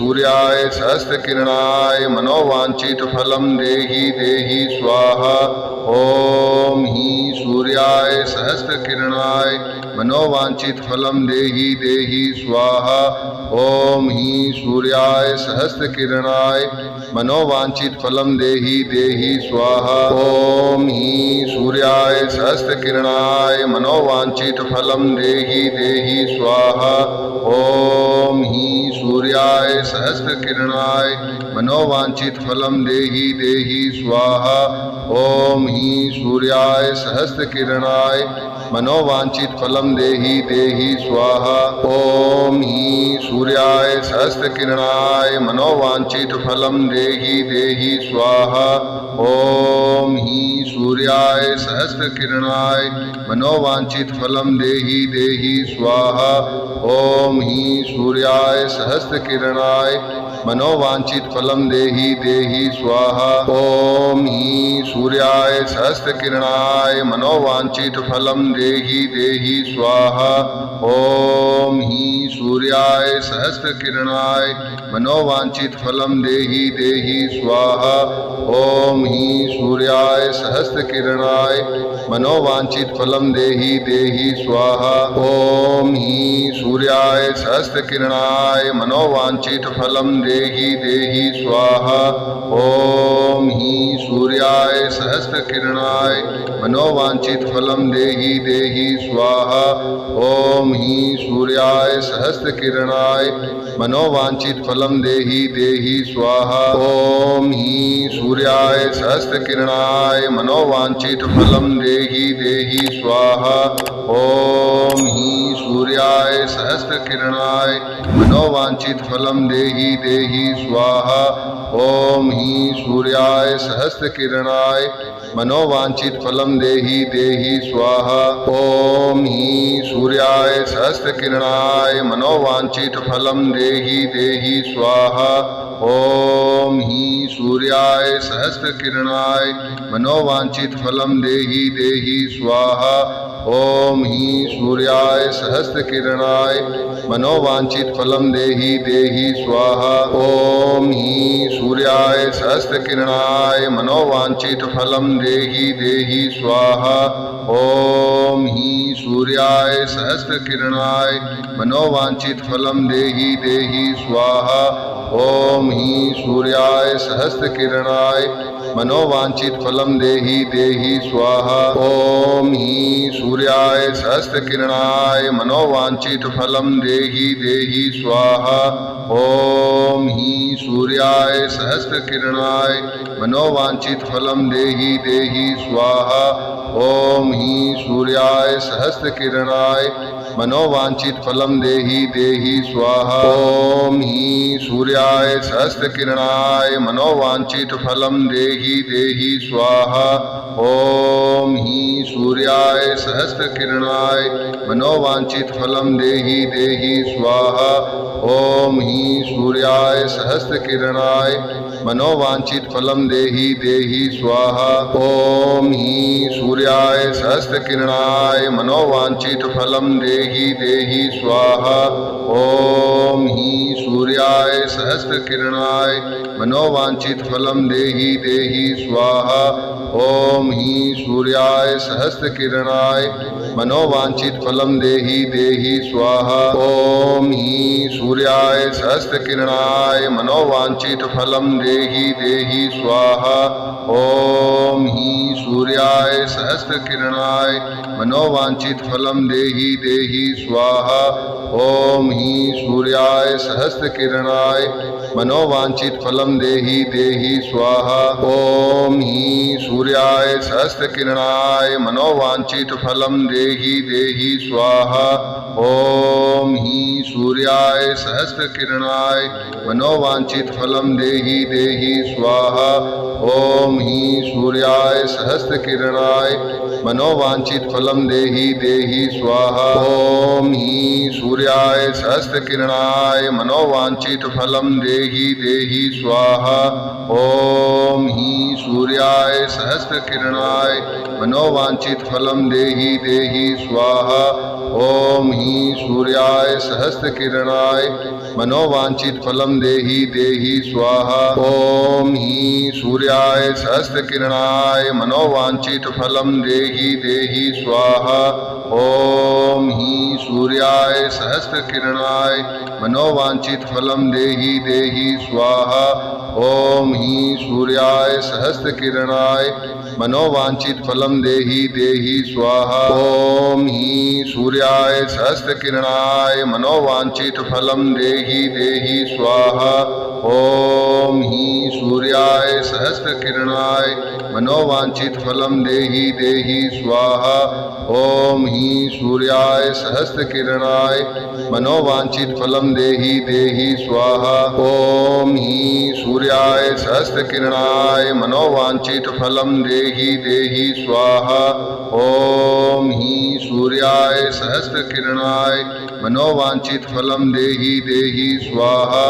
सूर्याय सहस्रकिरणाय मनोवांछितफलं देहि देहि स्वाहा। ॐ हि सूर्याय सहस्रकिरणाय मनोवांछितफलं देहि देहि स्वाहा। ॐ हि सूर्याय सहस्रकिरणाय मनोवांछितफलं देहि देहि स्वाहा। ॐ हि सूर्याय सहस्रकिरणाय मनोवांछितफलं देहि देहि स्वाहा। ॐ हि सूर्याय सहस्रकिरणाय मनोवांछितफलं देहि देहि स्वाहा। ॐ हि सूर्याय सहस्रकिरणाय मनोवांछितफलं देहि देहि स्वाहा। ॐ हि सूर्याय सहस्रकिरणाय मनोवांछितफलं देहि देहि स्वाहा। ॐ हि सूर्याय सहस्रकिरणाय मनोवांछितफलं देहि देहि स्वाहा। ॐ हि सूर्याय सहस्रकिरणाय मनोवांछितफलं देहि देहि स्वाहा। ॐ हि सूर्याय सहस्रकिरणाय मनोवांछितफलं देहि देहि स्वाहा। ॐ हि सूर्याय सहस्रकिरणाय मनोवांछितफलं देहि देहि स्वाहा। ॐ हि सूर्याय सहस्रकिरणाय मनोवांछितफलं देहि देहि स्वाहा। ॐ हि सूर्याय सहस्रकिरणाय मनोवांछितफलं देहि देहि स्वाहा। ॐ हि सूर्याय सहस्रकिरणाय मनोवांछितफलं देहि देहि स्वाहा। ॐ हि सूर्याय सहस्रकिरणाय मनोवांछितफलं देहि देहि स्वाहा। ॐ हि सूर्याय सहस्रकिरणाय मनोवांछितफलं देहि देहि स्वाहा। ॐ हि सूर्याय सहस्रकिरणाय मनोवांछितफलं देहि देहि स्वाहा। ॐ हि सूर्याय सहस्रकिरणाय मनोवांछितफलं देहि देहि स्वाहा। ॐ हि सूर्याय सहस्रकिरणाय मनोवांछितफलं देहि देहि स्वाहा। ॐ हि सूर्याय सहस्रकिरणाय मनोवांछितफलं देहि देहि स्वाहा। ॐ हि सूर्याय सहस्रकिरणाय मनोवांछितफलं देहि देहि स्वाहा। ॐ हि सूर्याय सहस्रकिरणाय मनोवांछितफलं देहि देहि स्वाहा। ॐ हि सूर्याय सहस्रकिरणाय मनोवांछितफलं देहि देहि स्वाहा। ॐ हि सूर्याय सहस्रकिरणाय मनोवांछितफलं देहि देहि स्वाहा। ॐ हि सूर्याय सहस्रकिरणाय मनोवांछितफलं देहि देहि स्वाहा। ॐ हि सूर्याय सहस्रकिरणाय मनोवांछितफलं देहि देहि स्वाहा। ॐ हि सूर्याय सहस्रकिरणाय मनोवांछितफलं देहि देहि स्वाहा। ॐ हि सूर्याय सहस्रकिरणाय मनोवांछितफलं देहि देहि स्वाहा। ॐ हि सूर्याय सहस्रकिरणाय मनोवांछितफलं देहि देहि स्वाहा। ॐ हि सूर्याय सहस्रकिरणाय मनोवांछितफलं देहि देहि स्वाहा। ॐ हि सूर्याय सहस्रकिरणाय मनोवांछितफलं देहि देहि स्वाहा। ॐ हि सूर्याय सहस्रकिरणाय मनोवांछितफलं देहि देहि स्वाहा। ॐ हि सूर्याय सहस्रकिरणाय मनोवांछितफलं देहि देहि स्वाहा। ॐ हि सूर्याय सहस्रकिरणाय मनोवांछितफलं देहि देहि स्वाहा। ॐ हि सूर्याय सहस्रकिरणाय मनोवांछितफलं देहि देहि स्वाहा। ॐ हि सूर्याय सहस्रकिरणाय मनोवांछितफलं देहि देहि स्वाहा। ॐ हि सूर्याय सहस्रकिरणाय मनोवांछितफलं देहि देहि स्वाहा। ॐ हि सूर्याय सहस्रकिरणाय मनोवांछितफलं देहि देहि स्वाहा। ॐ हि सूर्याय सहस्रकिरणाय मनोवांछितफलं देहि देहि स्वाहा। ॐ हि सूर्याय सहस्रकिरणाय मनोवांछितफलं देहि देहि स्वाहा। ॐ हि सूर्याय सहस्रकिरणाय मनोवांछितफलं देहि देहि स्वाहा। ॐ हि सूर्याय सहस्रकिरणाय मनोवांछित फलम देहि देहि स्वाहा। ओम ही सूर्याय सहस्त्रकिरणाय मनोवांछित फलम देहि देहि स्वाहा। ओम ही सूर्याय सहस्त्रकिरणाय मनोवांछित फलम देहि देहि स्वाहा। ओम ही सूर्याय सहस्त्रकिरणाय मनोवांछित फलम देहि देहि स्वाहा। ओम ही सूर्याय सहस्त्रकिरणाय मनोवांछित फलम देहि देहि स्वाहा। ओम ही सूर्याय सहस्त्रकिरणाय मनोवांछित फलम देहि देहि स्वाहा। ओम ही सूर्याय सहस्त्रकिरणाय मनोवांछित फलम देहि देहि स्वाहा। ओम ही सूर्याय सहस्त्रकिरणाय मनोवांछित फलम देहि देहि स्वाहा। ओम ही सूर्याय सहस्त्रकिरणाय मनोवांछित फलम देहि देहि स्वाहा।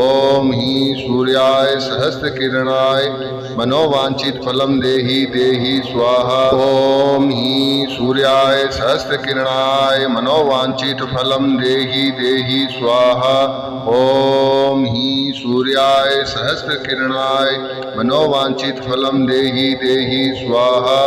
ओम ही सूर्याय सहस्त्रकिरणाय मनोवांछित फलम देहि देहि स्वाहा। ओम ही सूर्याय सहस्त्रकिरणाय मनोवांछित फलम देहि देहि स्वाहा। ओम ही सूर्याय सहस्त्रकिरणाय मनोवांछित फलम देहि देहि स्वाहा।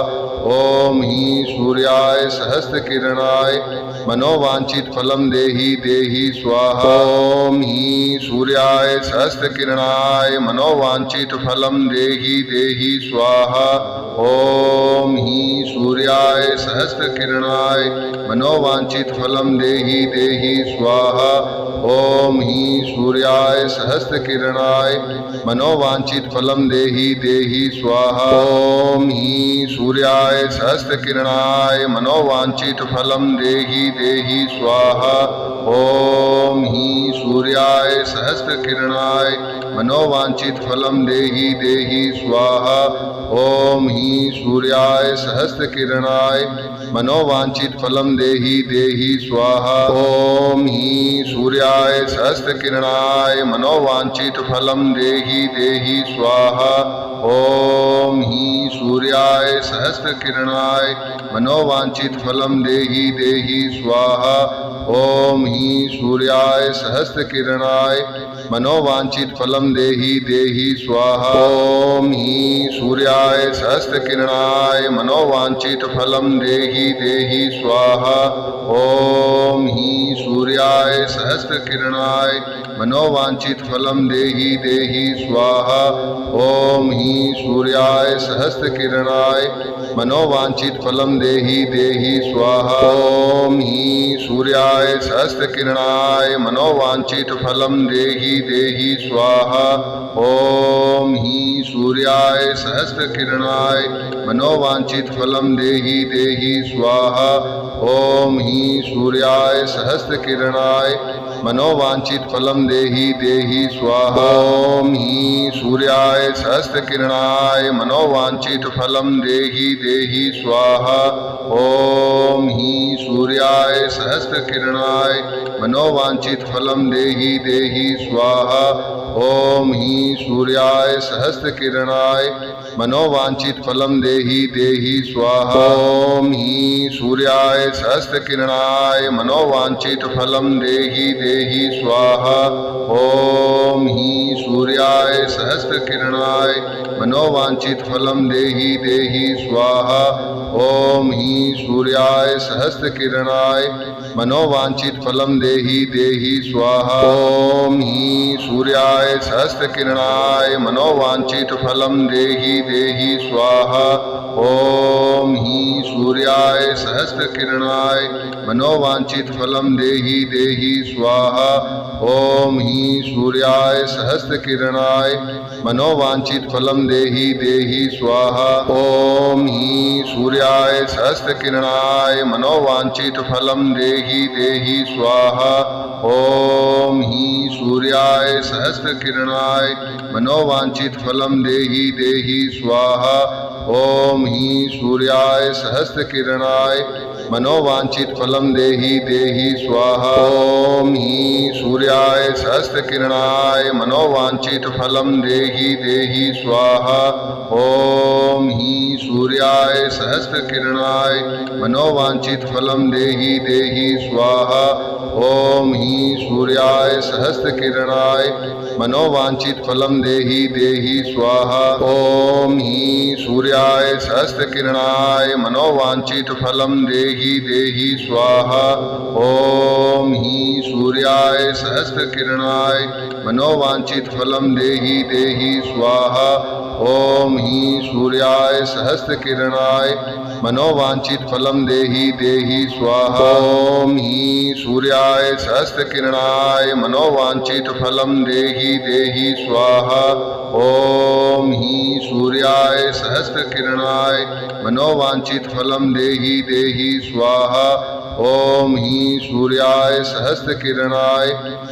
ओम ही सूर्याय सहस्त्रकिरणाय मनोवांछित फलम देहि देहि स्वाहा। ओम ही सूर्याय सहस्त्रकिरणाय मनोवांछित फलम देहि देहि स्वाहा। ओम ही सूर्याय सहस्त्रकिरणाय मनोवांछित फलम देहि देहि स्वाहा। ओम ही सूर्याय सहस्त्रकिरणाय मनोवांछित फलम देहि देहि स्वाहा। ओम ही सूर्याय सहस्त्रकिरणाय मनोवांछित फलम देहि देहि स्वाहा। ओम ही सूर्याय सहस्त्रकिरणाय मनोवांछित फलम देहि देहि स्वाहा। ओम ही सूर्याय सहस्त्रकिरणाय मनोवांछित फलम देहि देहि स्वाहा। ओम ही सूर्याय सहस्त्रकिरणाय मनोवांछित फलम देहि देहि स्वाहा। ओम ही सूर्याय सहस्त्रकिरणाय मनोवांछित फलम देहि देहि स्वाहा। ओम ही सूर्याय सहस्त्रकिरणाय मनोवांछित फलम देहि देहि स्वाहा। ओम ही सूर्याय सहस्त्रकिरणाय मनोवांछित फलम देहि देहि स्वाहा। ओम ही सूर्याय सहस्त्रकिरणाय मनोवांछित फलम देहि देहि स्वाहा। ओम ही सूर्याय सहस्त्रकिरणाय मनोवांछित फलम देहि देहि स्वाहा। ओम ही सूर्याय सहस्त्रकिरणाय मनोवांछित फलम देहि देहि स्वाहा। ओम ही सूर्याय सहस्त्रकिरणाय मनोवांछित फलम देहि देहि स्वाहा। ओम ही सूर्याय सहस्त्रकिरणाय मनोवांछित फलम देहि देहि स्वाहा। ओम ही सूर्याय सहस्त्रकिरणाय मनोवांछित फलम देहि देहि स्वाहा। ओम ही सूर्याय सहस्त्रकिरणाय मनोवांछित फलम देहि देहि स्वाहा। ओम ही सूर्याय सहस्त्रकिरणाय मनोवांछित फलम देहि देहि स्वाहा। ओम ही सूर्याय सहस्त्रकिरणाय मनोवांछित फलम देहि देहि स्वाहा। ओम ही सूर्याय सहस्त्रकिरणाय मनोवांछित फलम देहि देहि स्वाहा। ओम ही सूर्याय सहस्त्रकिरणाय मनोवांछित फलम देहि देहि स्वाहा। ओम ही सूर्याय सहस्त्रकिरणाय मनोवांछित फलम देहि देहि स्वाहा। ओम ही सूर्याय सहस्त्रकिरणाय मनोवांछित फलम देहि देहि स्वाहा। ओम ही सूर्याय सहस्त्रकिरणाय मनोवांछित फलम देहि देहि स्वाहा। ओम ही सूर्याय सहस्त्रकिरणाय मनोवांछित फलम देहि देहि स्वाहा। ओम ही सूर्याय सहस्त्रकिरणाय मनोवांछित फलम देहि देहि स्वाहा। ओम ही सूर्याय सहस्त्रकिरणाय मनोवांछित फलम देहि देहि स्वाहा। ओम ही सूर्याय सहस्त्रकिरणाय मनोवांछित फलम देहि देहि स्वाहा। ओम ही सूर्याय सहस्त्रकिरणाय मनोवांछित फलम देहि देहि स्वाहा। ॐ हीं सूर्याय सहस्रकिरणाय मनोवांछित फलम देहि देहि स्वाहा। ॐ हीं सूर्याय सहस्रकिरणाय मनोवांछित फलम देहि देहि स्वाहा। ॐ हीं सूर्याय सहस्रकिरणाय मनोवांछित फलम देहि देहि स्वाहा। ॐ हीं सूर्याय सहस्रकिरणाय मनोवांछित फलम देहि देहि स्वाहा। ॐ हीं सूर्याय सहस्रकिरणाय मनोवांछित फलम देहि देहि स्वाहा। ॐ हीं सूर्याय सहस्रकिरणाय मनोवांछित फलम देहि देहि स्वाहा। ॐ हीं सूर्याय सहस्रकिरणाय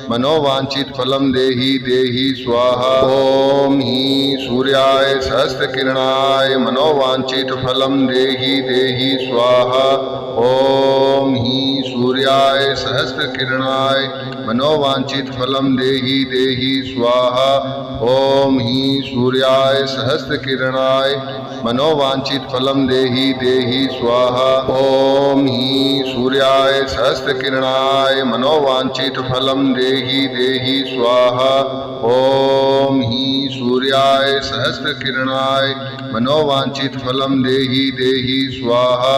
मनोवांछित फलम देहि देहि स्वाहा। ॐ हीं सूर्याय सहस्रकिरणाय मनोवांछित फलम देहि देहि स्वाहा। ॐ हीं सूर्याय सहस्रकिरणाय मनोवांछित फलम देहि देहि स्वाहा। ॐ हीं सूर्याय सहस्रकिरणाय मनोवांछित फलम देहि देहि स्वाहा। ॐ हीं सूर्याय सहस्रकिरणाय मनोवांछित फलम देहि देहि स्वाहा। ॐ हीं सूर्याय सहस्रकिरणाय मनोवांछित फलम देहि देहि स्वाहा।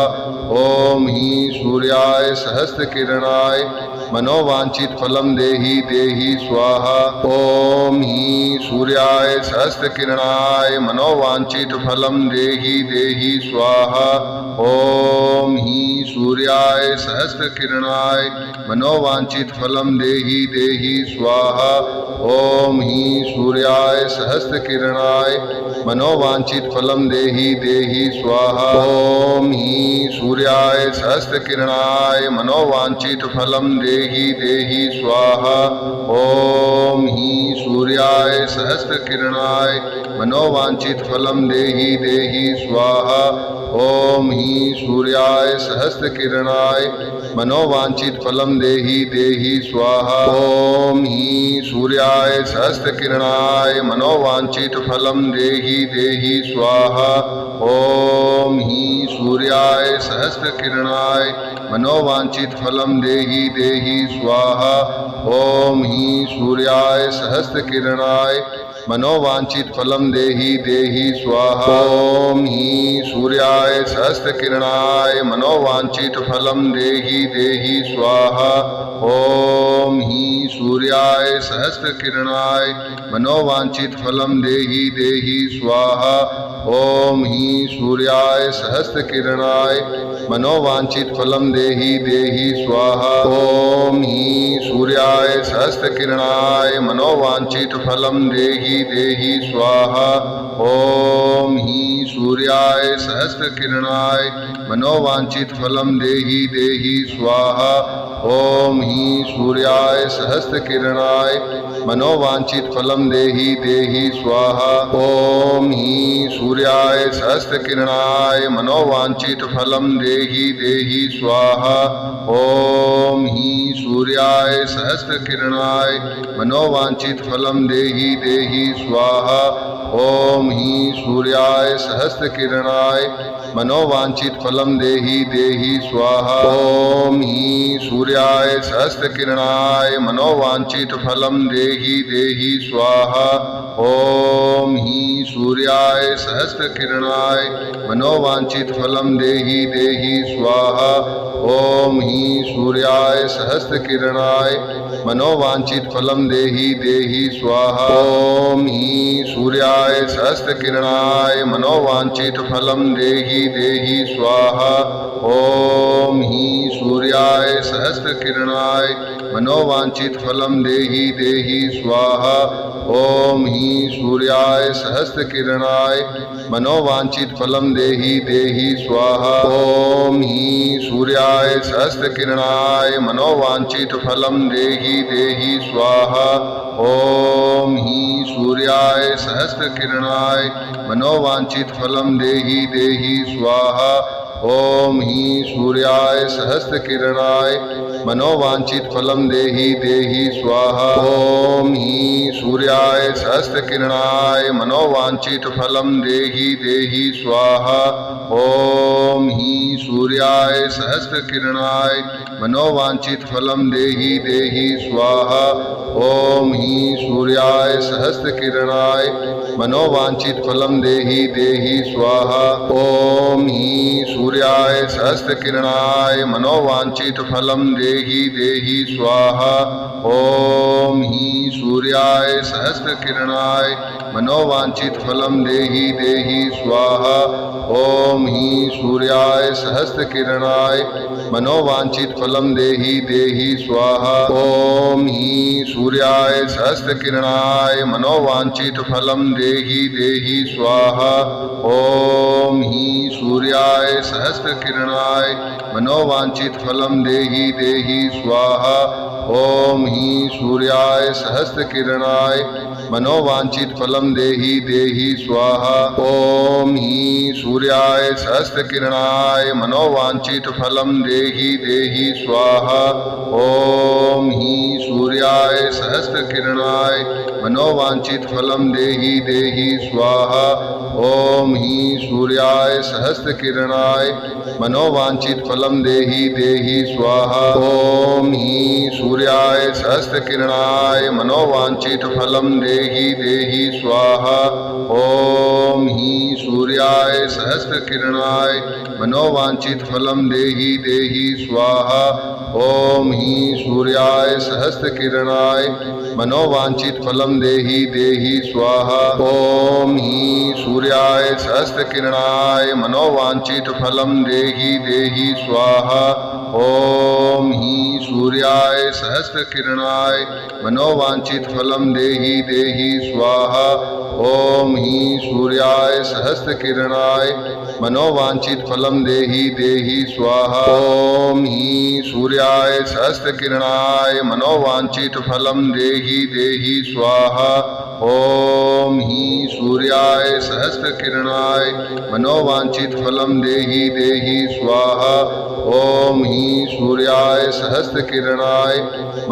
ॐ हीं सूर्याय सहस्रकिरणाय मनोवांछित फलम देहि देहि स्वाहा। ॐ हीं सूर्याय सहस्रकिरणाय मनोवांछित फलम देहि देहि स्वाहा। ॐ हीं सूर्याय सहस्रकिरणाय मनोवांछित फलम देहि देहि स्वाहा। ॐ हीं सूर्याय सहस्रकिरणाय मनोवांछित फलम देहि देहि स्वाहा। ॐ हीं सूर्याय सहस्रकिरणाय मनोवांछित फलम देहि देहि स्वाहा। ॐ हीं सूर्याय सहस्रकिरणाय मनोवांछित फलम देहि देहि स्वाहा। ॐ हीं सूर्याय सहस्रकिरणाय मनोवांछित फलम देहि देहि स्वाहा। ॐ हीं सूर्याय सहस्रकिरणाय मनोवांछित फलम देहि देहि स्वाहा। ॐ हीं सूर्याय सहस्रकिरणाय मनोवांछित फलम देहि देहि स्वाहा। ॐ हीं सूर्याय सहस्रकिरणाय मनोवांछित फलम देहि देहि स्वाहा। ॐ हीं सूर्याय सहस्रकिरणाय मनोवांछित फलम देहि देहि स्वाहा। ॐ हीं सूर्याय सहस्रकिरणाय मनोवांछित फलम देहि देहि स्वाहा। ॐ हीं सूर्याय सहस्रकिरणाय मनोवांछित फलम देहि देहि स्वाहा। ॐ हीं सूर्याय सहस्रकिरणाय मनोवांछित फलम देहि देहि स्वाहा। ॐ हीं सूर्याय सहस्रकिरणाय मनोवांछित फलम देहि देहि स्वाहा। ॐ हीं सूर्याय सहस्रकिरणाय मनोवांछित फलम देहि देहि स्वाहा। ॐ हीं सूर्याय सहस्रकिरणाय मनोवांछित फलम देहि देहि स्वाहा। ॐ हीं सूर्याय सहस्रकिरणाय मनोवांछित फलम देहि देहि स्वाहा। ॐ हीं सूर्याय सहस्रकिरणाय मनोवांछित फलम देहि देहि स्वाहा। ॐ हीं सूर्याय सहस्रकिरणाय मनोवांछित फलम देहि देहि स्वाहा। ॐ हीं सूर्याय सहस्रकिरणाय मनोवांछित फलम देहि देहि स्वाहा। ॐ हीं सूर्याय सहस्रकिरणाय मनोवांछित फलम देहि देहि स्वाहा। ॐ हीं सूर्याय सहस्रकिरणाय मनोवांछित फलम देहि देहि स्वाहा। ॐ हीं सूर्याय सहस्रकिरणाय मनोवांछित फलम देहि देहि स्वाहा। ॐ हीं सूर्याय सहस्रकिरणाय मनोवांछित फलम देहि देहि स्वाहा। ॐ हीं सूर्याय सहस्रकिरणाय मनोवांछित फलम देहि देहि स्वाहा। ॐ हीं सूर्याय सहस्रकिरणाय मनोवांछित फलम देहि देहि स्वाहा। ॐ हीं सूर्याय सहस्रकिरणाय मनोवांछित फलम देहि देहि स्वाहा। ॐ हीं सूर्याय सहस्रकिरणाय मनोवांछित फलम देहि देहि स्वाहा। ओम ही सूर्याय सहस्रकिरणाय मनोवांछित फलम देहि देहि स्वाहा। ओम ही सूर्याय सहस्रकिरणाय मनोवांछित फलम देहि देहि स्वाहा। ओम ही सूर्याय सहस्रकिरणाय मनोवांछित फलम देहि देहि स्वाहा। ओम ही सूर्याय सहस्रकिरणाय मनोवांछित फलम देहि देहि स्वाहा। ओम ही सूर्याय सहस्रकिरणाय मनोवांछित फलम देहि देहि स्वाहा। ओम ही सूर्याय सहस्रकिरणाय मनोवांछित फलम देहि देहि स्वाहा। ओम ही सूर्याय सहस्रकिरणाय मनोवांछित फलम देहि देहि स्वाहा। ओम ही सूर्याय सहस्रकिरणाय मनोवांछित फलम देहि देहि स्वाहा। ओम ही सूर्याय सहस्रकिरणाय मनोवांछित फलम देहि देहि स्वाहा। ओम ही सूर्याय सहस्रकिरणाय मनोवांछित फलम देहि देहि स्वाहा। ओम ही सूर्याय सहस्रकिरणाय मनोवांछित फलम देहि देहि स्वाहा। ओम ही सूर्याय सहस्रकिरणाय मनोवांछित फलम देहि देहि स्वाहा। ओम ही सूर्याय सहस्रकिरणाय मनोवांछित फलम देहि देहि स्वाहा। ओम ही सूर्याय सहस्रकिरणाय मनोवांछित फलम देहि देहि स्वाहा। ओम ही सूर्याय सहस्रकिरणाय मनोवांछित फलम देहि देहि स्वाहा। ओम ही सूर्याय सहस्रकिरणाय मनोवांछित फलम देहि देहि स्वाहा। ओम ही सूर्याय सहस्रकिरणाय मनोवांछित फलम देहि देहि स्वाहा। ओम ही सूर्याय सहस्रकिरणाय मनोवांछित फलम देहि देहि स्वाहा। ओम ही सूर्याय सहस्रकिरणाय मनोवांछित फलम देहि देहि स्वाहा। ओम ही सूर्याय सहस्रकिरणाय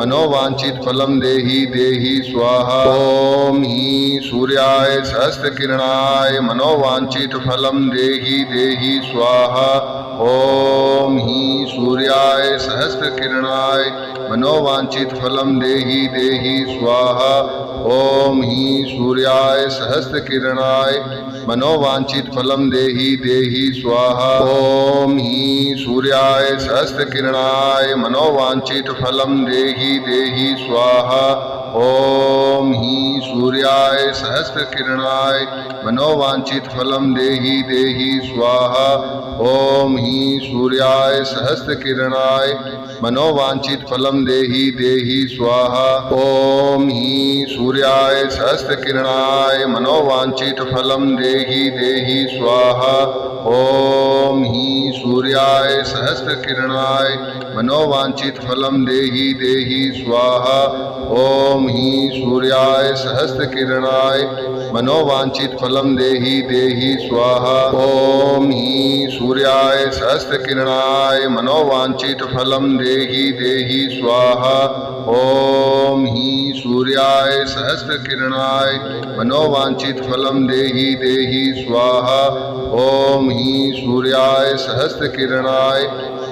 मनोवांछित फलम देहि देहि स्वाहा। ओम ही सूर्याय सहस्रकिरणाय मनोवांछित फलम देहि देहि स्वाहा। ओम ही सूर्याय सहस्रकिरणाय मनोवांछित फलम देहि देहि स्वाहा। ओम ही सूर्याय सहस्रकिरणाय मनोवांछित फलम देहि देहि स्वाहा। ओम ही सूर्याय सहस्रकिरणाय मनोवांछित फलम देहि देहि स्वाहा। ओम ही सूर्याय सहस्रकिरणाय मनोवांछित फलम देहि देहि स्वाहा। ओम ही सूर्याय सहस्रकिरणाय मनोवांछित फलम देहि देहि स्वाहा। ओम ही सूर्याय सहस्रकिरणाय मनोवांछित फलम देहि देहि स्वाहा। ओम ही सूर्याय सहस्रकिरणाय मनोवांछित फलम देहि देहि स्वाहा। ओम ही सूर्याय सहस्रकिरणाय मनोवांछित फलम देहि देहि स्वाहा। ओम ही सूर्याय सहस्रकिरणाय मनोवांछित फलम देहि देहि स्वाहा। ओम ही सूर्याय सहस्रकिरणाय मनोवांछित फलम देहि देहि स्वाहा। ओम ही सूर्याय सहस्रकिरणाय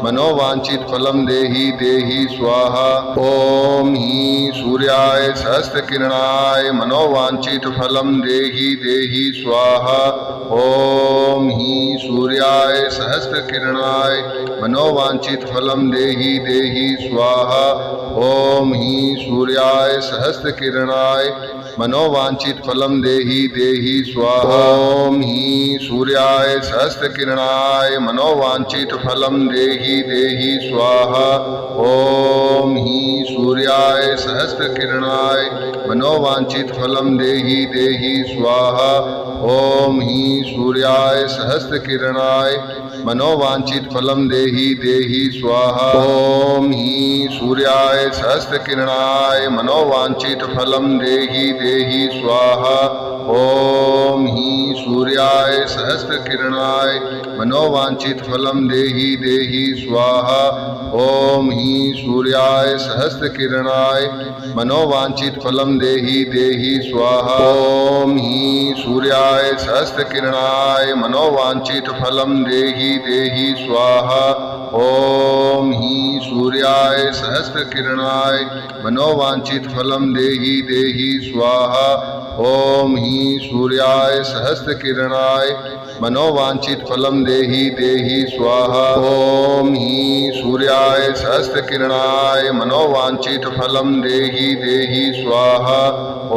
मनोवांछित फलम देहि देहि स्वाहा। ओम ही सूर्याय सहस्रकिरणाय मनोवांछित फलम देहि देहि स्वाहा। ओम ही सूर्याय सहस्रकिरणाय मनोवांछित फलम देहि देहि स्वाहा। ओम ही सूर्याय सहस्रकिरणाय मनोवांछित फलम देहि देहि स्वाहा। ओम ही सूर्याय सहस्रकिरणाय मनोवांछित फलम देहि देहि स्वाहा। ओम ही सूर्याय सहस्रकिरणाय मनोवांछित फलम देहि देहि स्वाहा। ओम ही सूर्याय सहस्रकिरणाय मनोवांछित फलम देहि देहि स्वाहा। ओम ही सूर्याय सहस्रकिरणाय मनोवांछित फलम देहि देहि स्वाहा। ओम ही सूर्याय सहस्रकिरणाय मनोवांछित फलम देहि देहि स्वाहा। ओम हीं सूर्याय सहस्रकिरणाय मनोवांछित फलम देहि देहि स्वाहा। ओम हीं सूर्याय सहस्रकिरणाय मनोवांछित फलम देहि देहि स्वाहा। ओम हीं सूर्याय सहस्रकिरणाय मनोवांछित फलम देहि देहि स्वाहा। ओम हीं सूर्याय सहस्रकिरणाय मनोवांछित फलम देहि देहि स्वाहा। ओम हीं सूर्याय सहस्रकिरणाय मनोवांछित फलम देहि देहि स्वाहा।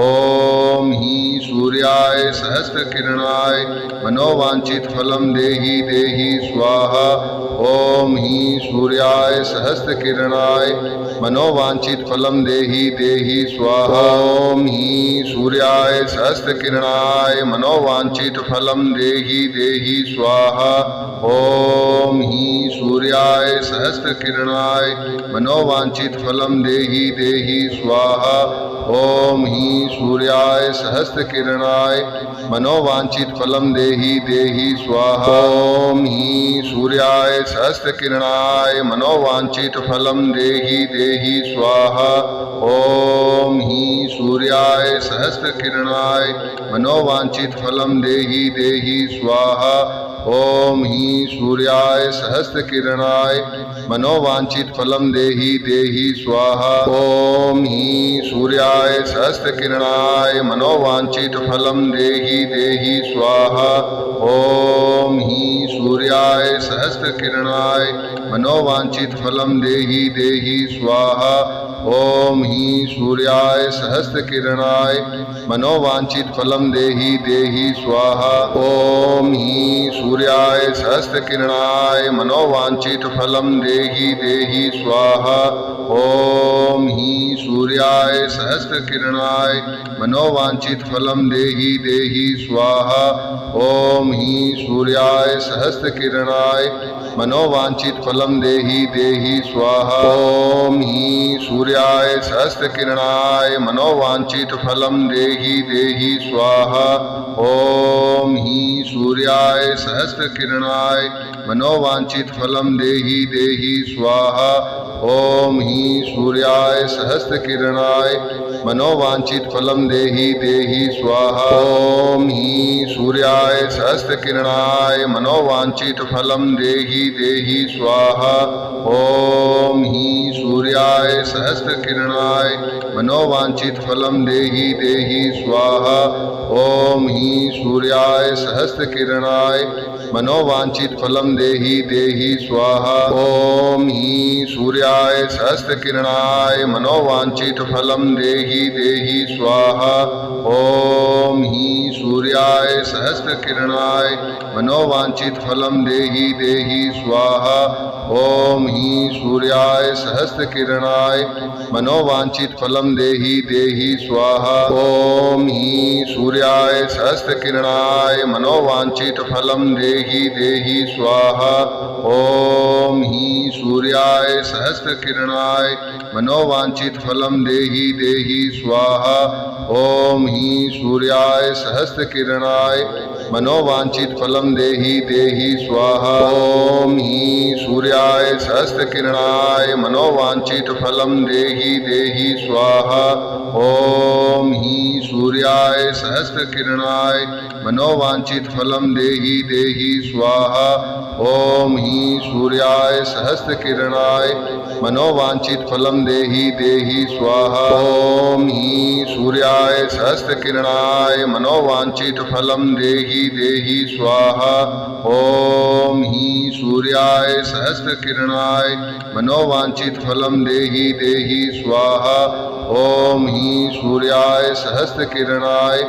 ओम हीं सूर्याय सहस्रकिरणाय मनोवांछित फलम देहि देहि स्वाहा। ओम हीं सूर्याय सहस्रकिरणाय मनोवांछित फलम देहि देहि स्वाहा। ओम हीं सूर्याय सहस्रकिरणाय मनोवांछित फलम देहि देहि स्वाहा। ओम हीं सूर्याय सहस्रकिरणाय मनोवांछित फलम देहि देहि स्वाहा। ओम हीं सूर्याय सहस्रकिरणाय मनोवांछित फलम देहि देहि स्वाहा। ओम हीं सूर्याय सहस्रकिरणाय मनोवांछित फलम देहि देहि स्वाहा। ओम हीं सूर्याय सहस्रकिरणाय मनोवांछित फलम देहि देहि स्वाहा। ओम हीं सूर्याय सहस्रकिरणाय मनोवांछित फलम देहि देहि स्वाहा। ओम हीं सूर्याय सहस्रकिरणाय मनोवांछित फलम देहि देहि स्वाहा। ओम हीं सूर्याय सहस्रकिरणाय मनोवांछित फलम देहि देहि स्वाहा। ओम हीं सूर्याय सहस्रकिरणाय मनोवांछित फलम देहि देहि स्वाहा। ओम हीं सूर्याय सहस्रकिरणाय मनोवांछित फलम देहि देहि स्वाहा। ओम हीं सूर्याय सहस्रकिरणाय मनोवांछित फलम देहि देहि स्वाहा। ओम हीं सूर्याय सहस्रकिरणाय मनोवांछित फलम देहि देहि स्वाहा। ओम हीं सूर्याय सहस्रकिरणाय मनोवांछित फलम देहि देहि स्वाहा। ओम हीं सूर्याय सहस्रकिरणाय मनोवांछित फलम देहि देहि स्वाहा। ओम हीं सूर्याय सहस्रकिरणाय मनोवांछित फलम देहि देहि स्वाहा। ओम हीं सूर्याय सहस्रकिरणाय मनोवांछित फलम देहि देहि स्वाहा। ओम हीं सूर्याय सहस्रकिरणाय मनोवांछित फलम देहि देहि स्वाहा। ओम हीं सूर्याय सहस्रकिरणाय मनोवांछित फलम देहि देहि स्वाहा। ओम हीं सूर्याय सहस्रकिरणाय मनोवांछित फलम देहि देहि स्वाहा। ओम हीं सूर्याय सहस्रकिरणाय मनोवांछित फलम देहि देहि स्वाहा। ओम हीं सूर्याय सहस्रकिरणाय मनोवांछित फलम देहि देहि स्वाहा। ओम हीं सूर्याय सहस्रकिरणाय मनोवांछित फलम देहि देहि स्वाहा। ओम हीं सूर्याय सहस्रकिरणाय मनोवांछित फलम देहि देहि स्वाहा। ओम हीं सूर्याय सहस्रकिरणाय मनोवांछित फलम देहि देहि स्वाहा। ओम हीं सूर्याय सहस्रकिरणाय मनोवांछित फलम देहि देहि स्वाहा। ओम हीं सूर्याय सहस्रकिरणाय मनोवांछित फलम देहि देहि स्वाहा। ओम हीं सूर्याय सहस्रकिरणाय मनोवांछित फलम देहि देहि स्वाहा। ओम हीं सूर्याय सहस्रकिरणाय मनोवांछित फलम देहि देहि स्वाहा। ओम हीं सूर्याय सहस्रकिरणाय मनोवांछित फलम देहि देहि स्वाहा। ओम हीं सूर्याय सहस्रकिरणाय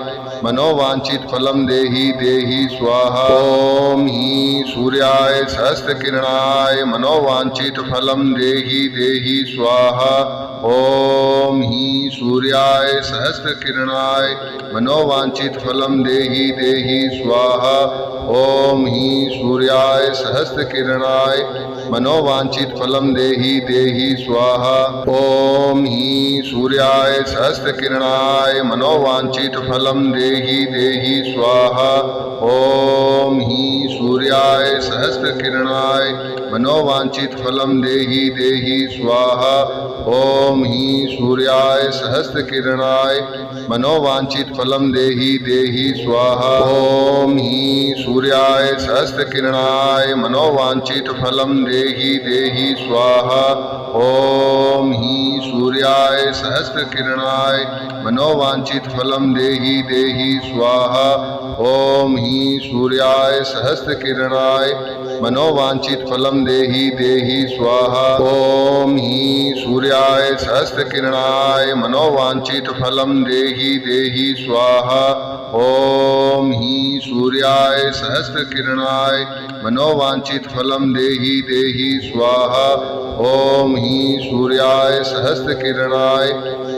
मनोवांछित फलम देहि देहि स्वाहा। ओम हीं सूर्याय सहस्रकिरणाय मनोवांछित फलम देहि देहि स्वाहा। ओम हीं सूर्याय सहस्रकिरणाय मनोवांछित फलम देहि देहि स्वाहा। ओम हीं सूर्याय सहस्रकिरणाय मनोवांछित फलम देहि देहि स्वाहा। ओम ही सूर्याय सहस्त्रकिरणाय मनोवांछित फलम देहि देहि स्वाहा। ओम ही सूर्याय सहस्त्रकिरणाय मनोवांछित फलम देहि देहि स्वाहा। ओम ही सूर्याय सहस्त्रकिरणाय मनोवांछित फलम देहि देहि स्वाहा। ओम ही सूर्याय सहस्त्रकिरणाय मनोवांछित फलम देहि देहि स्वाहा। ओम ही सूर्याय सहस्त्रकिरणाय मनोवांछित फलम देहि देहि स्वाहा। ओम ही सूर्याय सहस्त्रकिरणाय मनोवांछित फलम देहि देहि स्वाहा। ओम ही सूर्याय सहस्त्रकिरणाय मनोवांछित फलम देहि देहि स्वाहा। ओम ही सूर्याय सहस्त्रकिरणाय मनोवांछित फलम देहि देहि स्वाहा। ओम ही सूर्याय सहस्त्रकिरणाय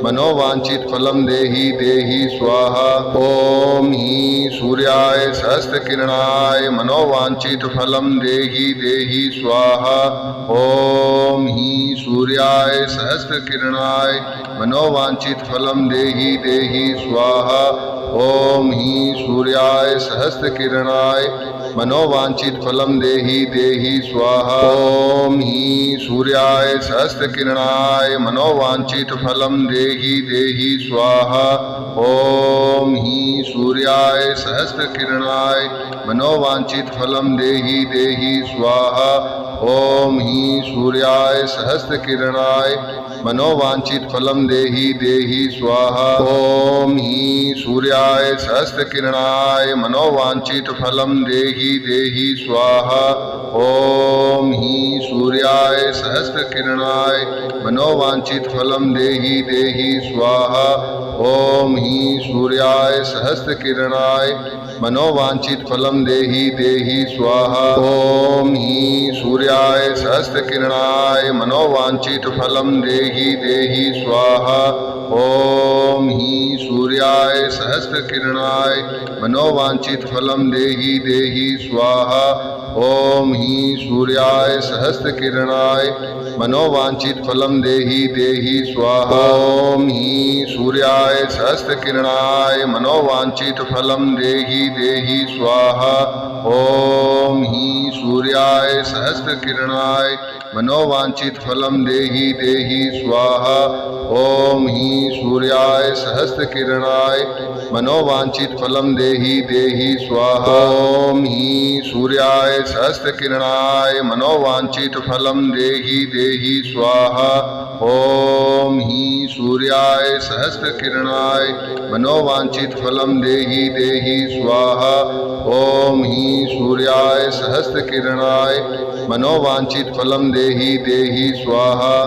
मनोवांछित फलम देहि देहि स्वाहा। ओम ही सूर्याय सहस्त्रकिरणाय मनोवांछित फलम देहि देहि स्वाहा। ओम ही सूर्याय सहस्त्रकिरणाय मनोवांछित फलम देहि देहि स्वाहा। ओम ही सूर्याय सहस्त्रकिरणाय मनोवांछित फलम देहि देहि स्वाहा। ओम ही सूर्याय सहस्त्रकिरणाय मनोवांछित फलम देहि देहि स्वाहा। ओम ही सूर्याय सहस्त्रकिरणाय मनोवांछित फलम देहि देहि स्वाहा। ओम ही सूर्याय सहस्त्रकिरणाय मनोवांछित फलम देहि देहि स्वाहा। ओम ही सूर्याय सहस्त्रकिरणाय मनोवांछित फलम देहि देहि स्वाहा। ओम ही सूर्याय सहस्त्रकिरणाय मनोवांछित फलम देहि देहि स्वाहा। ओम ही सूर्याय सहस्त्रकिरणाय मनोवांछित फलम देहि देहि स्वाहा। ओम ही सूर्याय सहस्त्रकिरणाय मनोवांछित फलम देहि देहि स्वाहा। ओम ही सूर्याय सहस्त्रकिरणाय मनोवांछित फलम देहि देहि स्वाहा। ओम ही सूर्याय सहस्त्रकिरणाय मनोवांछित फलम देहि देहि स्वाहा। ओम ही सूर्याय सहस्त्रकिरणाय मनोवांछित फलम देहि देहि स्वाहा। ओम ही सूर्याय सहस्त्रकिरणाय मनोवांछित फलम देहि देहि स्वाहा। ओम ही सूर्याय सहस्त्रकिरणाय मनोवांछित फलम देहि देहि स्वाहा। ओम ही सूर्याय सहस्त्रकिरणाय मनोवांछित फलम देहि देहि स्वाहा। ओम ही सूर्याय सहस्त्रकिरणाय मनोवांछित फलम देहि देहि स्वाहा। ओम ही सूर्याय सहस्त्रकिरणाय मनोवांछित फलम देहि देहि स्वाहा।